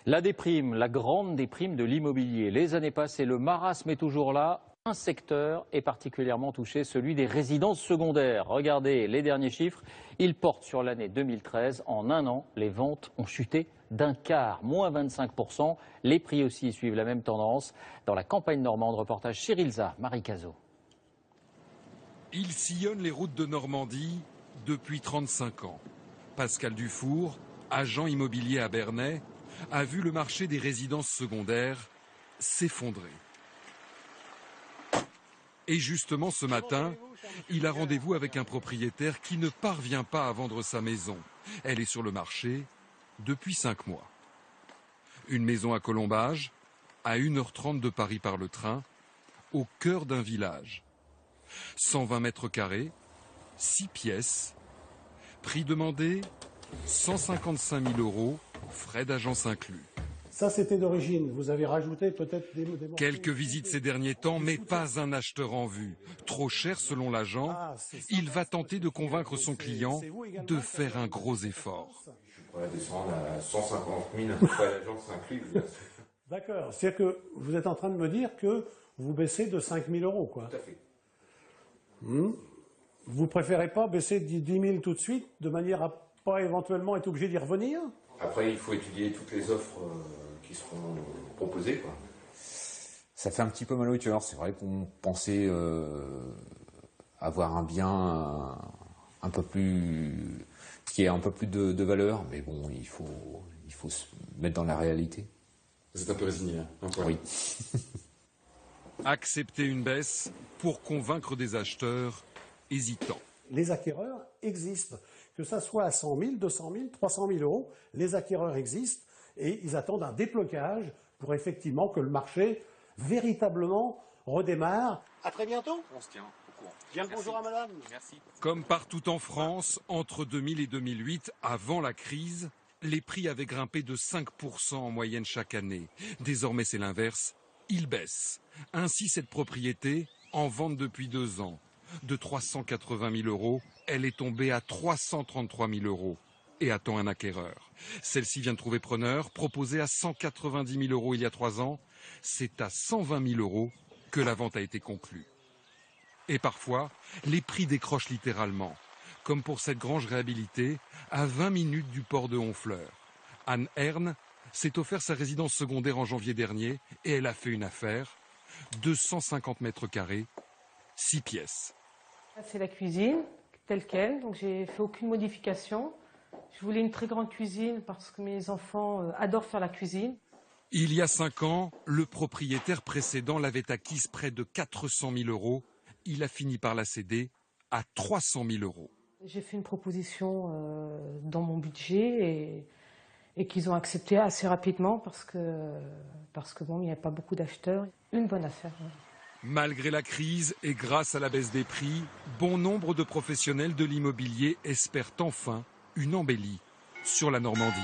La déprime, la grande déprime de l'immobilier. Les années passées, le marasme est toujours là. Un secteur est particulièrement touché, celui des résidences secondaires. Regardez les derniers chiffres. Ils portent sur l'année 2013. En un an, les ventes ont chuté d'un quart, moins 25%. Les prix aussi suivent la même tendance. Dans la campagne normande, reportage Cyrilza, Marie Cazot. Il sillonne les routes de Normandie depuis 35 ans. Pascal Dufour, agent immobilier à Bernay, a vu le marché des résidences secondaires s'effondrer. Et justement ce matin, il a rendez-vous avec un propriétaire qui ne parvient pas à vendre sa maison. Elle est sur le marché depuis 5 mois. Une maison à Colombages, à 1h30 de Paris par le train, au cœur d'un village. 120 mètres carrés, 6 pièces, prix demandé 155 000 €, frais d'agence inclus. Ça, c'était d'origine. Vous avez rajouté peut-être des Quelques visites ces derniers temps, mais pas un acheteur en vue. Trop cher selon l'agent. Il va tenter de convaincre son client de faire un gros effort. Je pourrais descendre à 150 000, frais d'agence inclus. D'accord. C'est-à-dire que vous êtes en train de me dire que vous baissez de 5 000 €, quoi. Tout à fait. Vous préférez pas baisser de 10 000 tout de suite, de manière à pas éventuellement être obligé d'y revenir? Après, il faut étudier toutes les offres qui seront proposées, quoi. Ça fait un petit peu mal au cœur. C'est vrai qu'on pensait avoir un bien un peu plus, qui ait un peu plus de valeur, mais bon, il faut se mettre dans la réalité. Vous êtes un peu résigné, hein, Oui. Accepter une baisse pour convaincre des acheteurs hésitants. Les acquéreurs existent. Que ça soit à 100 000, 200 000, 300 000 €, les acquéreurs existent et ils attendent un déblocage pour effectivement que le marché véritablement redémarre. À très bientôt. On se tient au courant. Bien le bonjour à madame. Merci. Comme partout en France, entre 2000 et 2008, avant la crise, les prix avaient grimpé de 5% en moyenne chaque année. Désormais, c'est l'inverse. Ils baissent. Ainsi, cette propriété, en vente depuis 2 ans, de 380 000 €, elle est tombée à 333 000 € et attend un acquéreur. Celle-ci vient de trouver preneur, proposée à 190 000 € il y a 3 ans. C'est à 120 000 € que la vente a été conclue. Et parfois, les prix décrochent littéralement, comme pour cette grange réhabilitée à 20 minutes du port de Honfleur. Anne Herne s'est offert sa résidence secondaire en janvier dernier et elle a fait une affaire. 250 mètres carrés, 6 pièces. C'est la cuisine, telle qu'elle, donc j'ai fait aucune modification. Je voulais une très grande cuisine parce que mes enfants adorent faire la cuisine. Il y a 5 ans, le propriétaire précédent l'avait acquise près de 400 000 €. Il a fini par la céder à 300 000 €. J'ai fait une proposition dans mon budget et qu'ils ont accepté assez rapidement parce que bon, il n'y a pas beaucoup d'acheteurs. Une bonne affaire. Ouais. Malgré la crise et grâce à la baisse des prix, bon nombre de professionnels de l'immobilier espèrent enfin une embellie sur la Normandie.